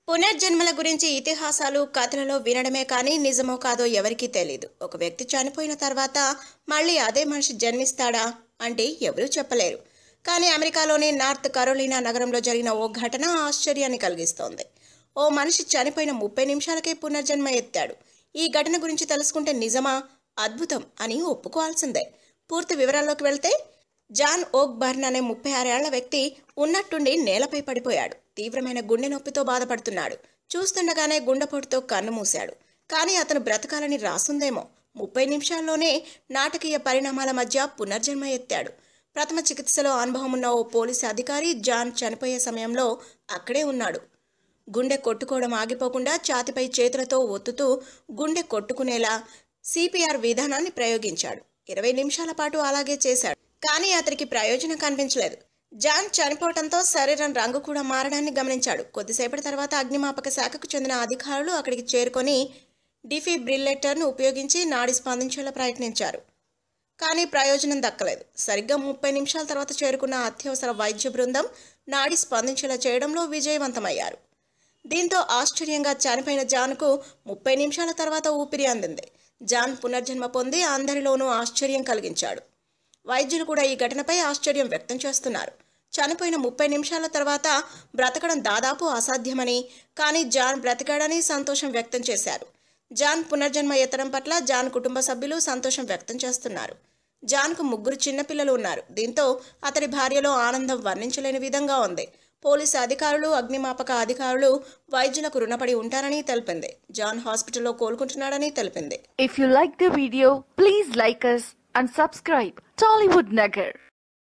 పునర్జన్మల గురించి ఇతిహాసాలు కథలలో వినడమే కానీ నిజమో కాదో ఎవరికీ తెలియదు. ఒక వ్యక్తి చనిపోయిన తర్వాత మళ్ళీ అదే మనిషి జన్మిస్తాడా అంటే ఎవరూ చెప్పలేరు. కానీ అమెరికాలోని నార్త్ కరోలినా నగరంలో జరిగిన ఓ ఘటన ఆశ్చర్యాన్ని కలిగిస్తోంది. ఓ మనిషి చనిపోయిన 30 నిమిషాలకే పునర్జన్మ ఎత్తాడు. ఈ ఘటన గురించి తెలుసుకుంటే నిజమా, అద్భుతం అని ఒప్పుకోవాల్సిందే. పూర్తి వివరాల్లోకి వెళ్తే, జాన్ ఓక్ బర్న్ అనే 36 ఏళ్ల వ్యక్తి ఉన్నట్టుండి నేలపై పడిపోయాడు. తీవ్రమైన గుండె నొప్పితో బాధపడుతున్నాడు. చూస్తుండగానే గుండెపోటుతో కన్ను మూశాడు. కానీ అతను బ్రతకాలని రాసుందేమో. 30 నిమిషాల్లోనే నాటకీయ పరిణామాల మధ్య పునర్జన్మ ఎత్తాడు. ప్రథమ చికిత్సలో అనుభవం ఉన్న ఓ పోలీసు అధికారి జాన్ చనిపోయే సమయంలో అక్కడే ఉన్నాడు. గుండె కొట్టుకోవడం ఆగిపోకుండా ఛాతిపై చేతులతో ఒత్తుతూ గుండె కొట్టుకునేలా సిపిఆర్ విధానాన్ని ప్రయోగించాడు. 20 నిమిషాల పాటు అలాగే చేశాడు. కానీ అతనికి ప్రయోజనం కనిపించలేదు. జాన్ చనిపోవడంతో శరీరం రంగు కూడా మారడాన్ని గమనించాడు. కొద్దిసేపటి తర్వాత అగ్నిమాపక శాఖకు చెందిన అధికారులు అక్కడికి చేరుకొని డిఫిబ్రిల్లేటర్ను ఉపయోగించి నాడి స్పందించేలా ప్రయత్నించారు. కానీ ప్రయోజనం దక్కలేదు. సరిగ్గా 30 నిమిషాల తర్వాత చేరుకున్న అత్యవసర వైద్య బృందం నాడి స్పందించేలా చేయడంలో విజయవంతమయ్యారు. దీంతో ఆశ్చర్యంగా చనిపోయిన జాన్కు 30 నిమిషాల తర్వాత ఊపిరి అందింది. జాన్ పునర్జన్మ పొంది అందరిలోనూ ఆశ్చర్యం కలిగించాడు. వైద్యులు కూడా ఈ ఘటనపై ఆశ్చర్యం వ్యక్తం చేస్తున్నారు. చనిపోయిన 30 నిమిషాల తర్వాత బ్రతకడం దాదాపు అసాధ్యమని, కానీ జాన్ బ్రతికాడని సంతోషం వ్యక్తం చేశారు. జాన్ పునర్జన్మ ఎత్తడం పట్ల జాన్ కుటుంబ సభ్యులు సంతోషం వ్యక్తం చేస్తున్నారు. జాన్కు 3 చిన్నపిల్లలు ఉన్నారు. దీంతో అతడి భార్యలో ఆనందం వర్ణించలేని విధంగా ఉంది. పోలీసు అధికారులు, అగ్నిమాపక అధికారులు వైద్యులకు రుణపడి ఉంటారని తెలిపింది. జాన్ హాస్పిటల్లో కోలుకుంటున్నాడని తెలిపింది. If you like the video, please like us and subscribe Tollywood Nagar.